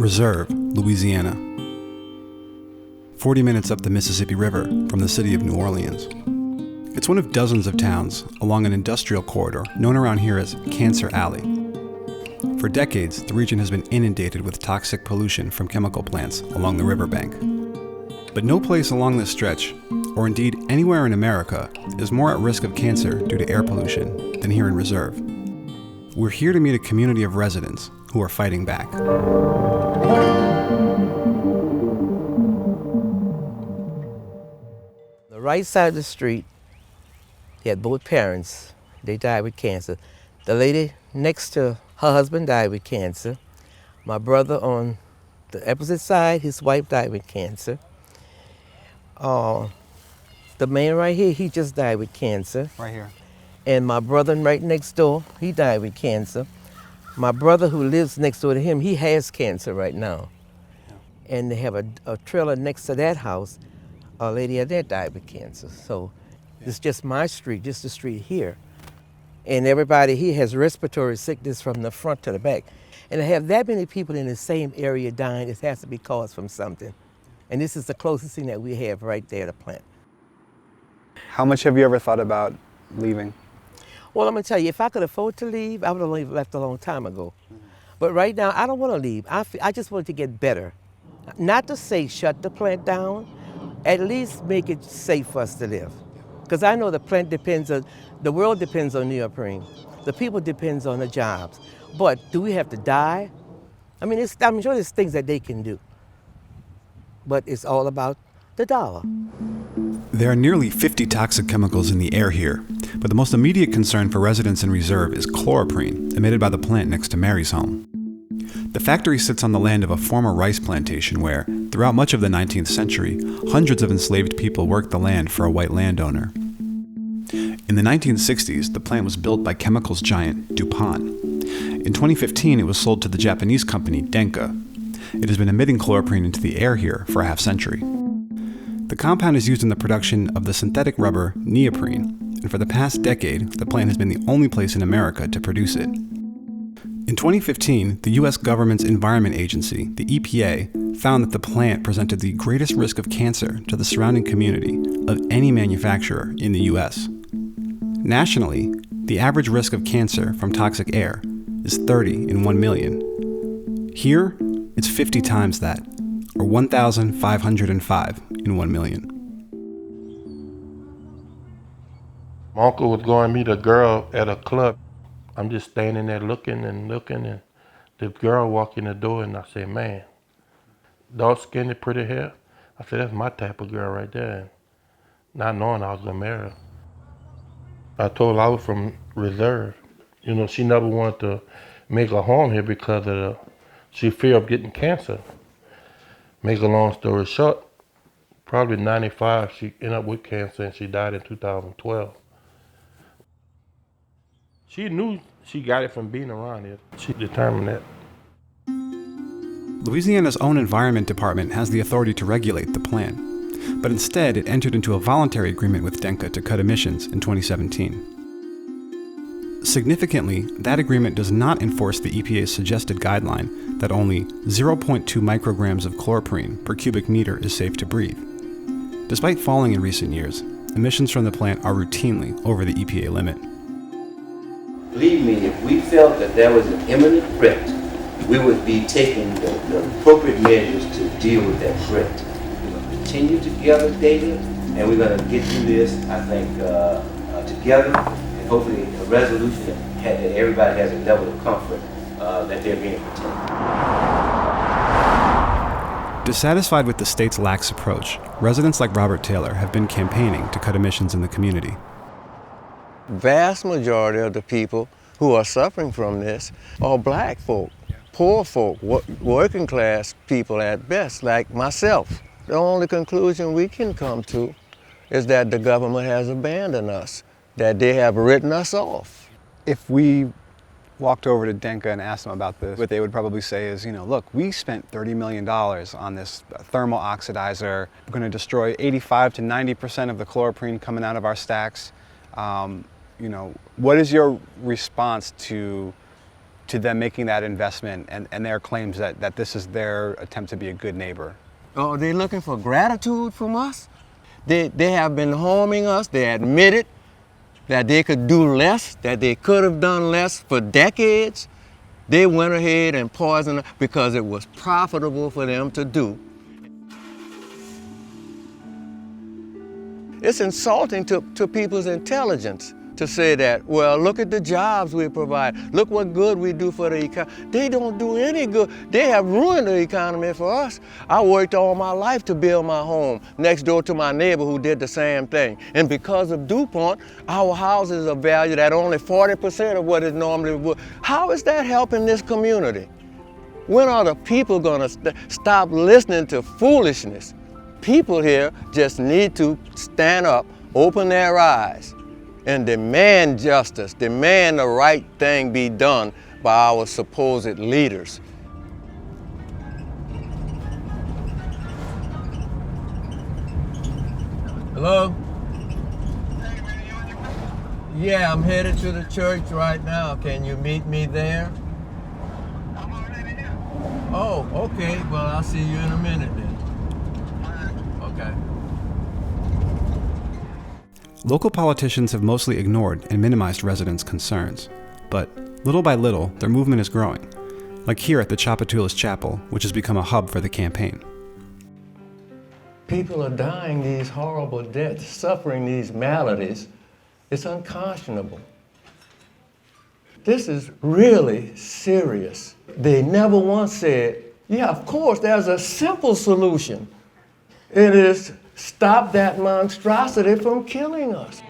Reserve, Louisiana. 40 minutes up the Mississippi River from the city of New Orleans. It's one of dozens of towns along an industrial corridor known around here as Cancer Alley. For decades, the region has been inundated with toxic pollution from chemical plants along the riverbank. But no place along this stretch, or indeed anywhere in America, is more at risk of cancer due to air pollution than here in Reserve. We're here to meet a community of residents who are fighting back. The right side of the street, he had both parents. They died with cancer. The lady next to her husband died with cancer. My brother on the opposite side, his wife died with cancer. The man right here, he just died with cancer. Right here. And my brother right next door, he died with cancer. My brother who lives next door to him, he has cancer right now. Yeah. And they have a trailer next to that house. A lady out there died with cancer. So it's just my street, just the street here. And everybody here has respiratory sickness from the front to the back. And to have that many people in the same area dying, it has to be caused from something. And this is the closest thing that we have right there to plant. How much have you ever thought about leaving? Well, I'm gonna tell you, if I could afford to leave, I would have left a long time ago. But right now, I don't want to leave. I just want it to get better. Not to say shut the plant down, at least make it safe for us to live. Because I know the plant the world depends on neoprene. The people depends on the jobs. But do we have to die? I mean, I'm sure there's things that they can do. But it's all about the dollar. There are nearly 50 toxic chemicals in the air here, but the most immediate concern for residents in Reserve is chloroprene, emitted by the plant next to Mary's home. The factory sits on the land of a former rice plantation where, throughout much of the 19th century, hundreds of enslaved people worked the land for a white landowner. In the 1960s, the plant was built by chemicals giant DuPont. In 2015, it was sold to the Japanese company Denka. It has been emitting chloroprene into the air here for a half-century. The compound is used in the production of the synthetic rubber neoprene, and for the past decade, the plant has been the only place in America to produce it. In 2015, the U.S. government's Environment Agency, the EPA, found that the plant presented the greatest risk of cancer to the surrounding community of any manufacturer in the U.S. Nationally, the average risk of cancer from toxic air is 30 in 1 million. Here, it's 50 times that, or 1,505 in 1 million. My uncle was going to meet a girl at a club. I'm just standing there looking, and the girl walked in the door, and I said, man, dark skin and pretty hair. I said, that's my type of girl right there. And not knowing I was going to marry her. I told her I was from Reserve. You know, she never wanted to make a home here because she feared of getting cancer. Make a long story short, probably 95, she ended up with cancer and she died in 2012. She knew she got it from being around here. She determined that. Louisiana's own Environment Department has the authority to regulate the plant, but instead it entered into a voluntary agreement with Denka to cut emissions in 2017. Significantly, that agreement does not enforce the EPA's suggested guideline that only 0.2 micrograms of chloroprene per cubic meter is safe to breathe. Despite falling in recent years, emissions from the plant are routinely over the EPA limit. Believe me, if we felt that there was an imminent threat, we would be taking the appropriate measures to deal with that threat. We're going to continue to gather data, and we're going to get through this, I think, together, and hopefully a resolution that everybody has a level of comfort that they're being protected. Dissatisfied with the state's lax approach, residents like Robert Taylor have been campaigning to cut emissions in the community. Vast majority of the people who are suffering from this are black folk, poor folk, working class people at best, like myself. The only conclusion we can come to is that the government has abandoned us, that they have written us off. If we walked over to Denka and asked them about this, what they would probably say is, look, we spent $30 million on this thermal oxidizer. We're going to destroy 85 to 90% of the chloroprene coming out of our stacks. What is your response to to them making that investment and their claims that this is their attempt to be a good neighbor? Oh, they're looking for gratitude from us? They have been harming us. They admitted that they could do less, that they could have done less for decades. They went ahead and poisoned us because it was profitable for them to do. It's insulting to people's intelligence to say that, well, look at the jobs we provide. Look what good we do for the economy. They don't do any good. They have ruined the economy for us. I worked all my life to build my home next door to my neighbor who did the same thing. And because of DuPont, our houses are valued at only 40% of what it normally would. How is that helping this community? When are the people gonna stop listening to foolishness? People here just need to stand up, open their eyes, and demand justice, demand the right thing be done by our supposed leaders. Hello? Yeah, I'm headed to the church right now. Can you meet me there? I'm already here. Oh, okay. Well, I'll see you in a minute then. Okay. Local politicians have mostly ignored and minimized residents' concerns, but little by little, their movement is growing, like here at the Tchoupitoulas Chapel, which has become a hub for the campaign. People are dying these horrible deaths, suffering these maladies. It's unconscionable. This is really serious. They never once said, yeah, of course, there's a simple solution. It is stop that monstrosity from killing us.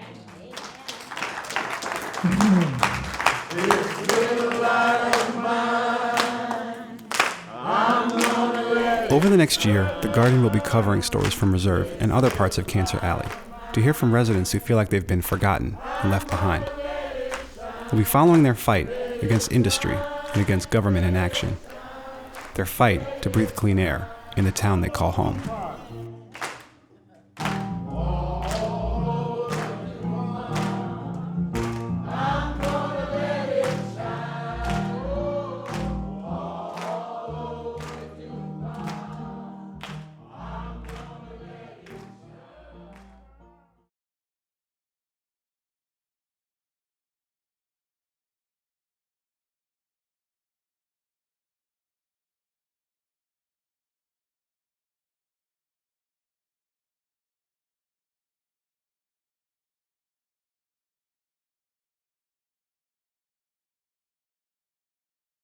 Over the next year, the Guardian will be covering stories from Reserve and other parts of Cancer Alley to hear from residents who feel like they've been forgotten and left behind. We'll be following their fight against industry and against government inaction, their fight to breathe clean air in the town they call home.